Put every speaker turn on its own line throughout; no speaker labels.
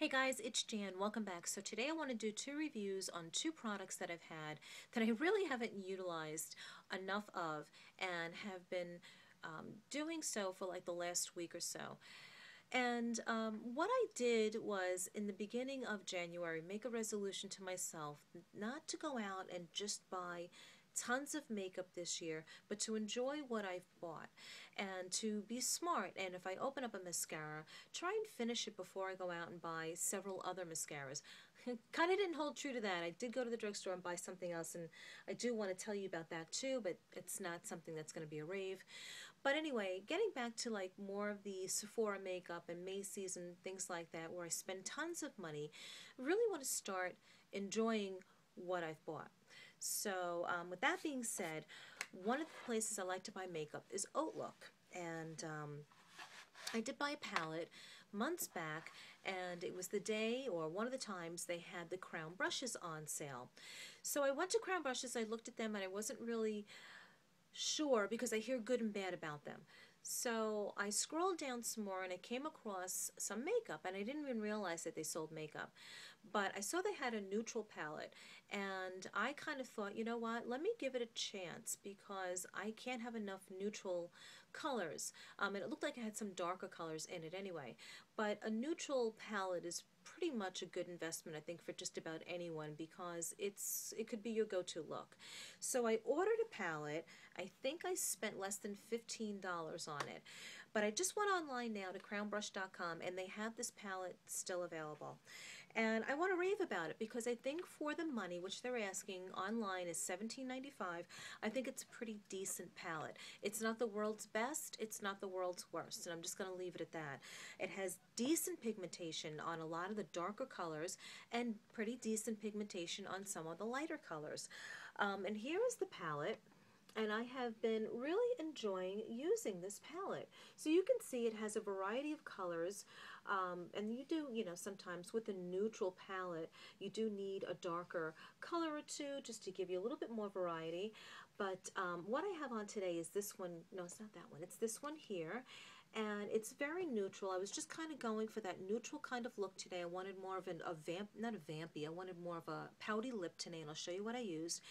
Hey guys, it's Jan. Welcome back. So today I want to do two reviews on two products that I've had that I really haven't utilized enough of and have been doing so for like the last week or so. And what I did was in the beginning of January make a resolution to myself not to go out and just buy tons of makeup this year, but to enjoy what I've bought and to be smart. And if I open up a mascara, try and finish it before I go out and buy several other mascaras. Kind of didn't hold true to that. I did go to the drugstore and buy something else, and I do want to tell you about that too, but it's not something that's going to be a rave. But anyway, getting back to like more of the Sephora makeup and Macy's and things like that where I spend tons of money, really want to start enjoying what I've bought. So with that being said, one of the places I like to buy makeup is Outlook. And I did buy a palette months back, and it was the day or one of the times they had the Crown brushes on sale. So I went to Crown brushes, I looked at them, and I wasn't really sure because I hear good and bad about them. So I scrolled down some more and I came across some makeup, and I didn't even realize that they sold makeup. But I saw they had a neutral palette, and I kind of thought, you know what, let me give it a chance because I can't have enough neutral colors. And it looked like it had some darker colors in it anyway. But a neutral palette is pretty much a good investment, I think, for just about anyone because it could be your go-to look. So I ordered a palette. I think I spent less than $15 on it. But I just went online now to crownbrush.com, and they have this palette still available. And I want to rave about it because I think for the money, which they're asking online is $17.95, I think it's a pretty decent palette. It's not the world's best, it's not the world's worst, and I'm just going to leave it at that. It has decent pigmentation on a lot of the darker colors and pretty decent pigmentation on some of the lighter colors. And here is the palette. And I have been really enjoying using this palette. So you can see it has a variety of colors, and you do, sometimes with a neutral palette, you do need a darker color or two just to give you a little bit more variety. But what I have on today is this one. No, it's not that one. It's this one here. And it's very neutral. I was just kind of going for that neutral kind of look today. I wanted more of not a vampy, I wanted more of a pouty lip today, and I'll show you what I used.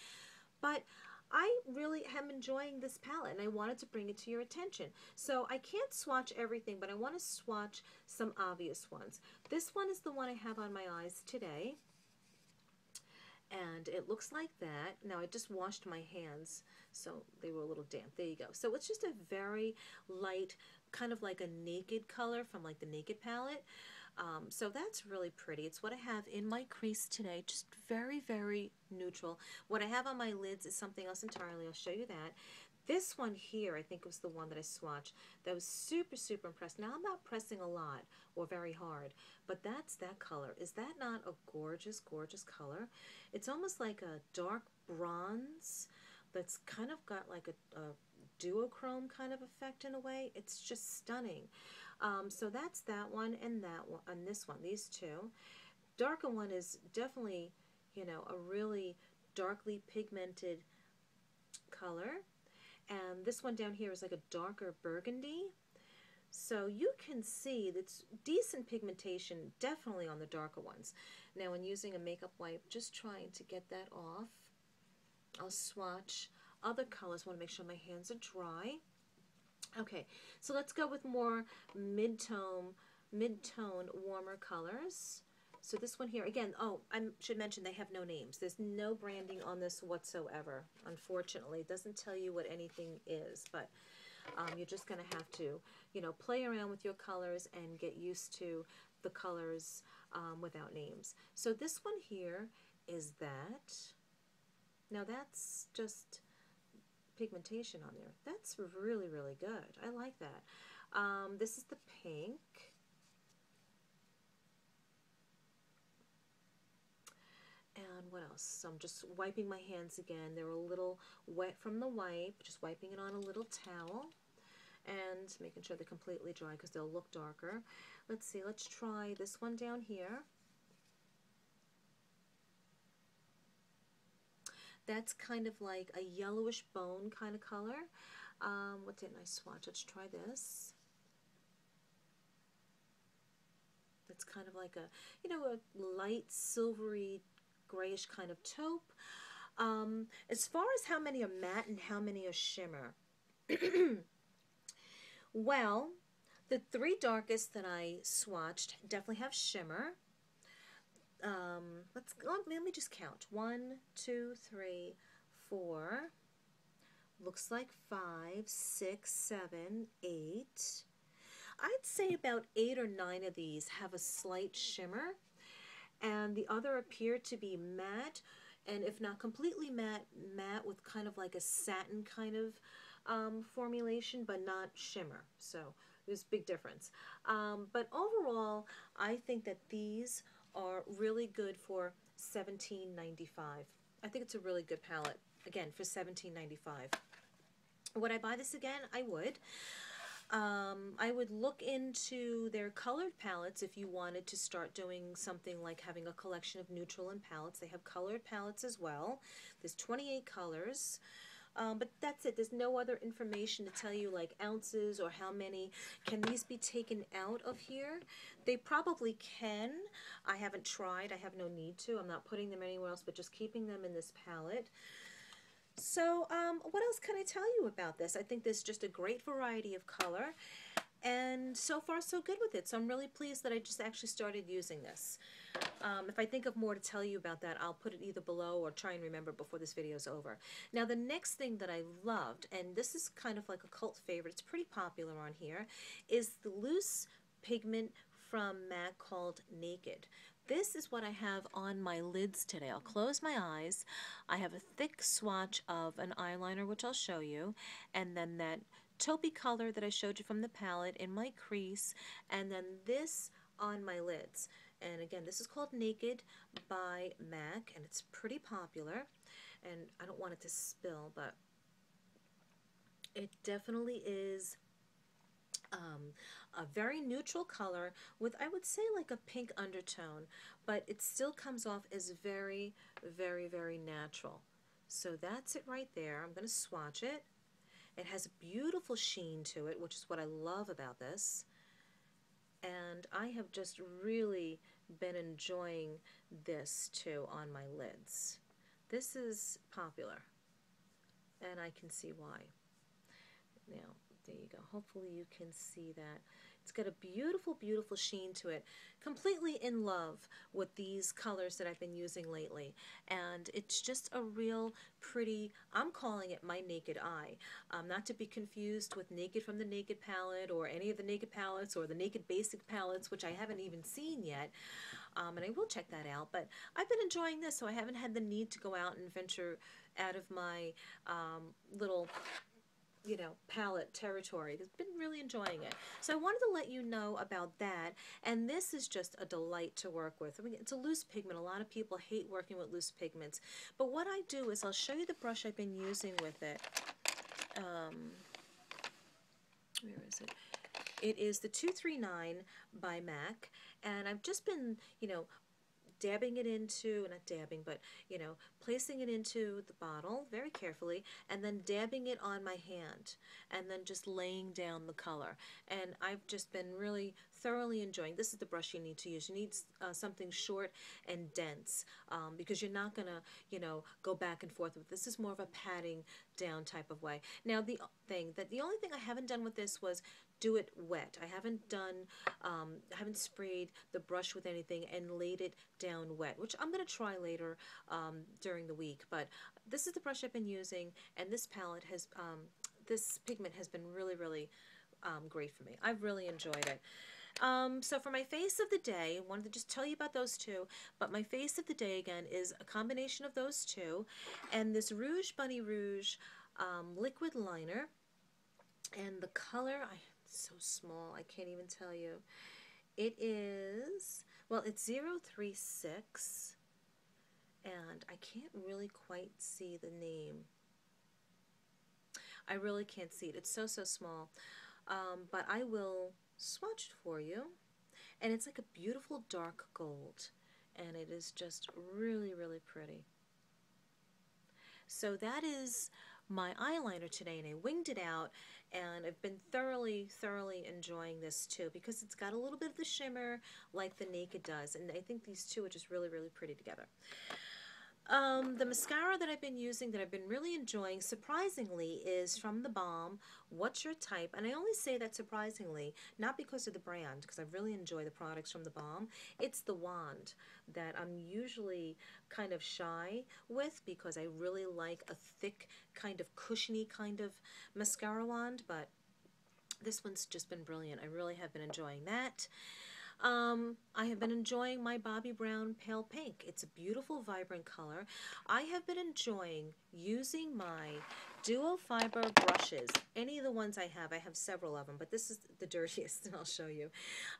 But I really am enjoying this palette, and I wanted to bring it to your attention. So I can't swatch everything, but I want to swatch some obvious ones. This one is the one I have on my eyes today, and it looks like that. Now I just washed my hands, so they were a little damp. There you go. So it's just a very light, kind of like a naked color from like the Naked palette. So that's really pretty. It's what I have in my crease today, just very, very neutral. What I have on my lids is something else entirely. I'll show you that. This one here, I think was the one that I swatched. That was super, super impressed. Now, I'm not pressing a lot or very hard, but that's that color. Is that not a gorgeous, gorgeous color? It's almost like a dark bronze that's kind of got like a duochrome kind of effect in a way. It's just stunning. So that's that one and that one and this one, these two. Darker one is definitely, a really darkly pigmented color. And this one down here is like a darker burgundy. So you can see that's decent pigmentation definitely on the darker ones. Now when using a makeup wipe, just trying to get that off. I'll swatch other colors. I want to make sure my hands are dry. Okay, so let's go with more mid-tone, warmer colors. So this one here, again, oh, I should mention they have no names. There's no branding on this whatsoever, unfortunately. It doesn't tell you what anything is, but you're just going to have to, play around with your colors and get used to the colors without names. So this one here is that. Now that's just pigmentation on there. That's really, really good. I like that. This is the pink. And what else? So I'm just wiping my hands again. They're a little wet from the wipe. Just wiping it on a little towel and making sure they're completely dry because they'll look darker. Let's see. Let's try this one down here. That's kind of like a yellowish bone kind of color. What didn't I swatch? Let's try this. It's kind of like a, you know, a light silvery grayish kind of taupe. As far as how many are matte and how many are shimmer, well, the three darkest that I swatched definitely have shimmer. Let me just count. 1, 2, 3, 4. Looks like 5, 6, 7, 8. I'd say about 8 or 9 of these have a slight shimmer, and the other appear to be matte, and if not completely matte, matte with kind of like a satin kind of formulation, but not shimmer. So there's a big difference. But overall, I think that these are really good for $17.95. I think it's a really good palette, again, for $17.95. Would I buy this again? I would. I would look into their colored palettes if you wanted to start doing something like having a collection of neutral and palettes. They have colored palettes as well. There's 28 colors. But that's it. There's no other information to tell you like ounces or how many. Can these be taken out of here? They probably can. I haven't tried. I have no need to. I'm not putting them anywhere else but just keeping them in this palette. So what else can I tell you about this? I think there's just a great variety of color, and so far so good with it. So I'm really pleased that I just actually started using this. If I think of more to tell you about that, I'll put it either below or try and remember before this video is over. Now the next thing that I loved, and this is kind of like a cult favorite, it's pretty popular on here, is the loose pigment from MAC called Naked. This is what I have on my lids today. I'll close my eyes. I have a thick swatch of an eyeliner, which I'll show you, and then that taupey color that I showed you from the palette in my crease, and then this on my lids. And again, this is called Naked by MAC, and it's pretty popular. And I don't want it to spill, but it definitely is a very neutral color with, I would say, like a pink undertone, but it still comes off as very, very, very natural. So that's it right there. I'm going to swatch it. It has a beautiful sheen to it, which is what I love about this. And I have just really been enjoying this too on my lids. This is popular, and I can see why. Now, there you go. Hopefully you can see that. It's got a beautiful, beautiful sheen to it. Completely in love with these colors that I've been using lately. And it's just a real pretty, I'm calling it my naked eye. Not to be confused with Naked from the Naked palette or any of the Naked palettes or the Naked Basic palettes, which I haven't even seen yet. And I will check that out. But I've been enjoying this, so I haven't had the need to go out and venture out of my little palette territory. I've been really enjoying it. So I wanted to let you know about that, and this is just a delight to work with. I mean, it's a loose pigment. A lot of people hate working with loose pigments, but what I do is I'll show you the brush I've been using with it. Where is it? It is the 239 by MAC, and I've just been, dabbing it into, not dabbing, but, placing it into the bottle very carefully, and then dabbing it on my hand, and then just laying down the color. And I've just been really thoroughly enjoying. This is the brush you need to use. You need something short and dense, because you're not going to, go back and forth with this. Is more of a patting down type of way. Now, the only thing I haven't done with this was do it wet. I haven't sprayed the brush with anything and laid it down wet, which I'm going to try later during the week. But this is the brush I've been using, and this palette has, this pigment has been really, really great for me. I've really enjoyed it. So for my face of the day, I wanted to just tell you about those two, but my face of the day again is a combination of those two, and this Rouge Bunny Rouge liquid liner, and the color, it's so small, I can't even tell you. It is, well, it's 036, and I can't really quite see the name. I really can't see it. It's so, so small. But I will swatch it for you. And it's like a beautiful dark gold. And it is just really, really pretty. So that is my eyeliner today, and I winged it out, and I've been thoroughly enjoying this too, because it's got a little bit of the shimmer like the Naked does, and I think these two are just really pretty together. The mascara that I've been using that I've been really enjoying, surprisingly, is from the Balm, What's Your Type? And I only say that surprisingly, not because of the brand, because I really enjoy the products from the Balm. It's the wand that I'm usually kind of shy with, because I really like a thick, kind of cushiony kind of mascara wand, but this one's just been brilliant. I really have been enjoying that. I have been enjoying my Bobbi Brown Pale Pink. It's a beautiful, vibrant color. I have been enjoying using my duo fiber brushes. Any of the ones I have several of them, but this is the dirtiest, and I'll show you.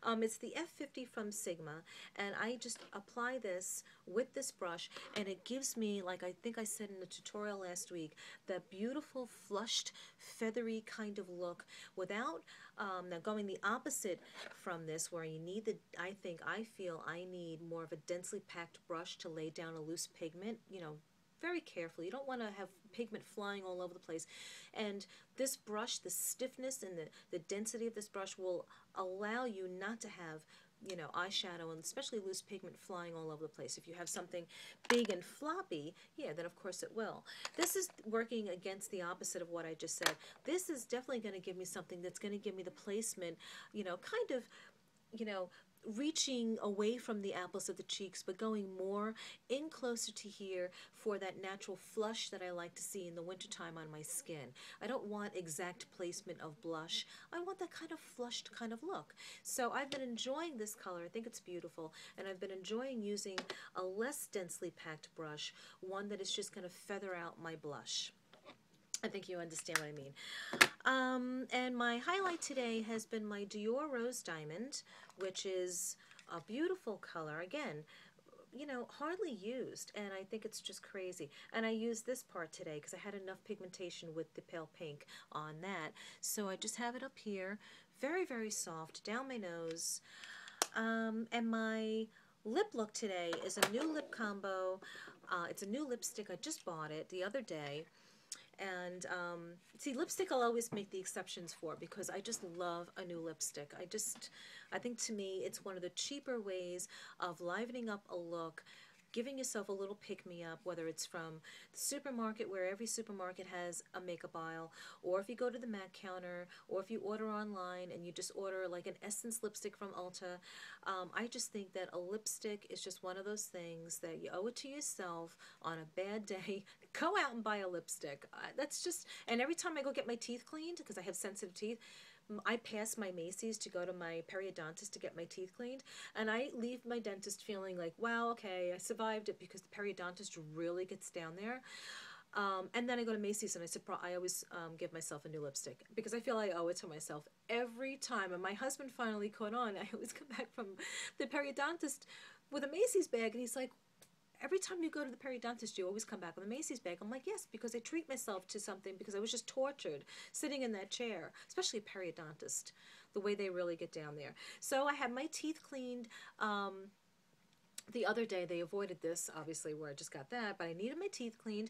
It's the F50 from Sigma, and I just apply this with this brush, and it gives me, like I think I said in the tutorial last week, that beautiful, flushed, feathery kind of look without now going the opposite from this, where you need the, I feel I need more of a densely packed brush to lay down a loose pigment, you know, very carefully. You don't want to have pigment flying all over the place. And this brush, the stiffness and the density of this brush will allow you not to have, you know, eyeshadow and especially loose pigment flying all over the place. If you have something big and floppy, yeah, then of course it will. This is working against the opposite of what I just said. This is definitely going to give me something that's going to give me the placement, you know, kind of, you know, reaching away from the apples of the cheeks, but going more in closer to here for that natural flush that I like to see in the wintertime on my skin. I don't want exact placement of blush. I want that kind of flushed kind of look. So I've been enjoying this color. I think it's beautiful, and I've been enjoying using a less densely packed brush, one that is just going to feather out my blush. I think you understand what I mean. And my highlight today has been my Dior Rose Diamond, which is a beautiful color. Again, you know, hardly used, and I think it's just crazy. And I used this part today because I had enough pigmentation with the pale pink on that. So I just have it up here, very soft, down my nose. And my lip look today is a new lip combo. It's a new lipstick. I just bought it the other day. And see, lipstick I'll always make the exceptions for, because I just love a new lipstick. I think to me it's one of the cheaper ways of livening up a look, giving yourself a little pick-me-up, whether it's from the supermarket, where every supermarket has a makeup aisle, or if you go to the MAC counter, or if you order online and you just order like an Essence lipstick from Ulta. I just think that a lipstick is just one of those things that you owe it to yourself on a bad day. Go out and buy a lipstick. That's just, and every time I go get my teeth cleaned, because I have sensitive teeth, I pass my Macy's to go to my periodontist to get my teeth cleaned, and I leave my dentist feeling like, wow, okay, I survived it, because the periodontist really gets down there. And then I go to Macy's, and I always give myself a new lipstick, because I feel I owe it to myself every time. And my husband finally caught on. I always come back from the periodontist with a Macy's bag, and he's like, every time you go to the periodontist, you always come back with a Macy's bag. I'm like, yes, because I treat myself to something, because I was just tortured sitting in that chair, especially a periodontist, the way they really get down there. So I had my teeth cleaned the other day. They avoided this, obviously, where I just got that, but I needed my teeth cleaned,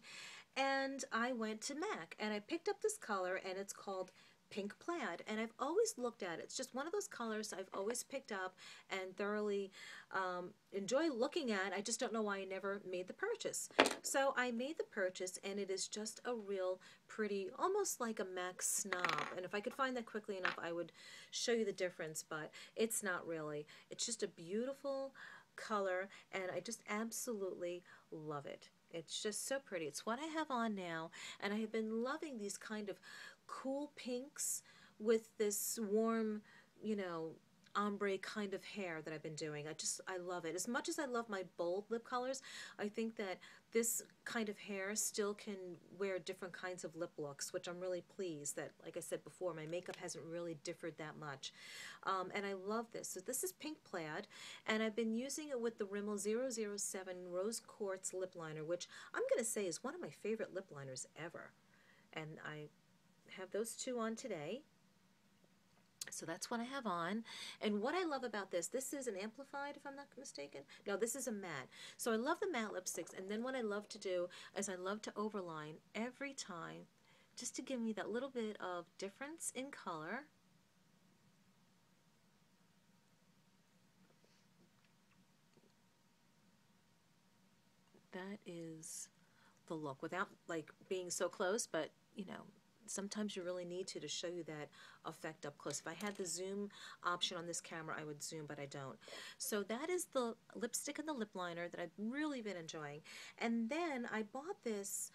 and I went to MAC, and I picked up this color, and it's called Pink Plaid, and I've always looked at it. It's just one of those colors I've always picked up and thoroughly enjoy looking at. I just don't know why I never made the purchase. So I made the purchase, and it is just a real pretty, almost like a MAC Snob. And if I could find that quickly enough, I would show you the difference, but it's not really. It's just a beautiful color, and I just absolutely love it. It's just so pretty. It's what I have on now, and I have been loving these kind of cool pinks with this warm, you know, ombre kind of hair that I've been doing. I love it. As much as I love my bold lip colors, I think that this kind of hair still can wear different kinds of lip looks, which I'm really pleased that, like I said before, my makeup hasn't really differed that much. And I love this. So this is Pink Plaid, and I've been using it with the Rimmel 007 Rose Quartz Lip Liner, which I'm going to say is one of my favorite lip liners ever. And I have those two on today. So that's what I have on. And what I love about this is an amplified, if I'm not mistaken. No, this is a matte. So I love the matte lipsticks. And then what I love to do is I love to overline every time just to give me that little bit of difference in color. That is the look without like being so close, but you know, sometimes you really need to show you that effect up close. If I had the zoom option on this camera, I would zoom, but I don't. So that is the lipstick and the lip liner that I've really been enjoying. And then I bought this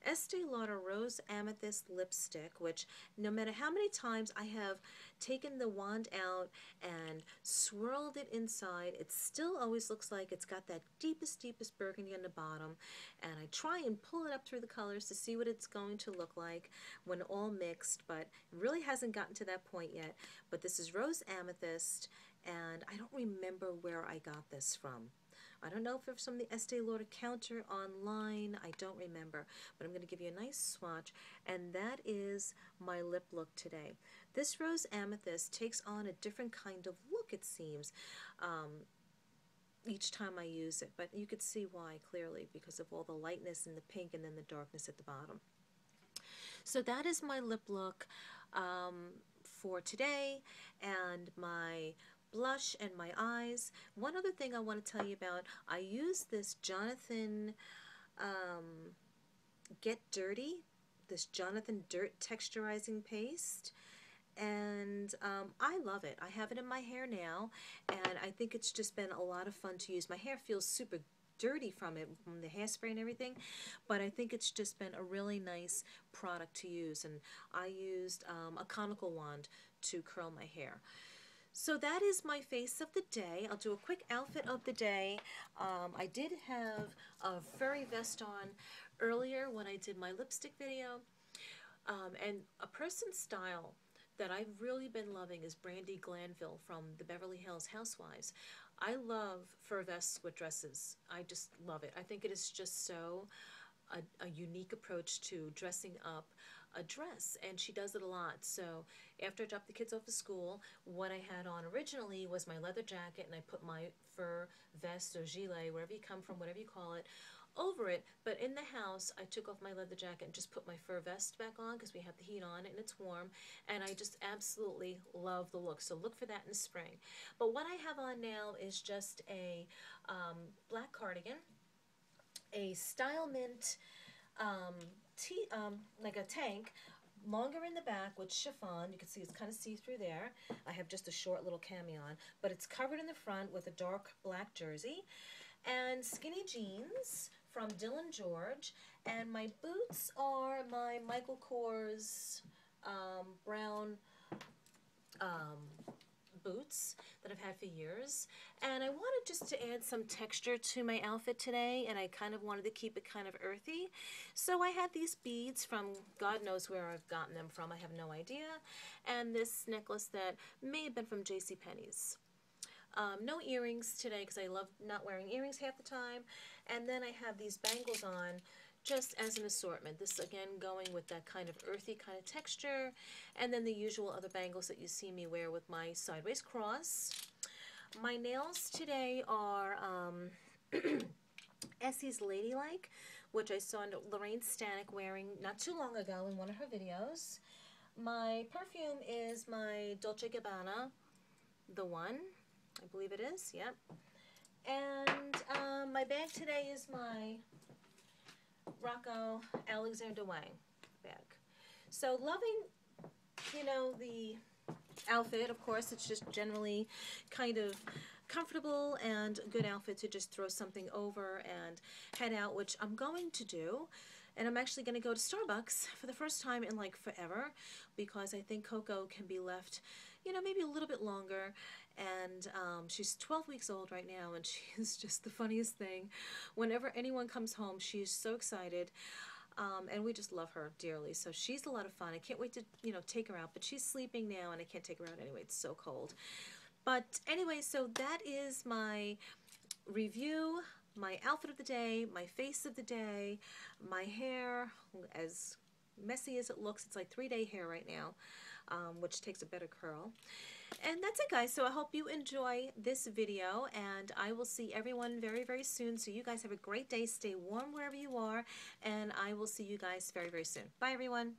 Estee Lauder Rose Amethyst lipstick, which no matter how many times I have taken the wand out and swirled it inside, it still always looks like it's got that deepest burgundy on the bottom. And I try and pull it up through the colors to see what it's going to look like when all mixed, but it really hasn't gotten to that point yet. But this is Rose Amethyst, and I don't remember where I got this from. I don't know if it's from the Estee Lauder counter online. I don't remember. But I'm going to give you a nice swatch. And that is my lip look today. This Rose Amethyst takes on a different kind of look, it seems, each time I use it. But you could see why clearly because of all the lightness and the pink and then the darkness at the bottom. So that is my lip look for today, and my blush and my eyes. One other thing I want to tell you about, I use this Jonathan Get Dirty, this Jonathan Dirt texturizing paste, and I love it. I have it in my hair now, and I think it's just been a lot of fun to use. My hair feels super dirty from it, from the hairspray and everything, but I think it's just been a really nice product to use. And I used a conical wand to curl my hair. So that is my face of the day. I'll do a quick outfit of the day. I did have a furry vest on earlier when I did my lipstick video, and a person's style that I've really been loving is Brandy Glanville from the Beverly Hills Housewives. I love fur vests with dresses. I just love it. I think it is just so a unique approach to dressing up a dress, and she does it a lot. So after I dropped the kids off to school, what I had on originally was my leather jacket, and I put my fur vest or gilet, wherever you come from, whatever you call it, over it. But in the house, I took off my leather jacket and just put my fur vest back on because we have the heat on and it's warm, and I just absolutely love the look. So look for that in the spring. But what I have on now is just a black cardigan, a Style Mint like a tank, longer in the back with chiffon. You can see it's kind of see-through there. I have just a short little cami on, but it's covered in the front with a dark black jersey, and skinny jeans from Dylan George, and my boots are my Michael Kors brown boots that I've had for years. And I wanted just to add some texture to my outfit today, and I kind of wanted to keep it kind of earthy. So I had these beads from God knows where I've gotten them from. I have no idea. And this necklace that may have been from JCPenney's. No earrings today because I love not wearing earrings half the time. And then I have these bangles on just as an assortment. This again going with that kind of earthy kind of texture, and then the usual other bangles that you see me wear with my sideways cross. My nails today are Essie's Ladylike, which I saw Lorraine Stanek wearing not too long ago in one of her videos. My perfume is my Dolce & Gabbana, the one, I believe it is, yep. And my bag today is my Rocco Alexander Wang bag. So loving, you know, the outfit. Of course, it's just generally kind of comfortable and a good outfit to just throw something over and head out, which I'm going to do. And I'm actually going to go to Starbucks for the first time in like forever, because I think Coco can be left, you know, maybe a little bit longer. And she's 12 weeks old right now, and she's just the funniest thing. Whenever anyone comes home, she's so excited. And we just love her dearly. So she's a lot of fun. I can't wait to, you know, take her out. But she's sleeping now, and I can't take her out anyway. It's so cold. But anyway, so that is my review, my outfit of the day, my face of the day, my hair, as messy as it looks. It's like 3-day hair right now, which takes a better curl. And that's it, guys. So I hope you enjoy this video, and I will see everyone very, very soon. So you guys have a great day. Stay warm wherever you are, and I will see you guys very, very soon. Bye, everyone.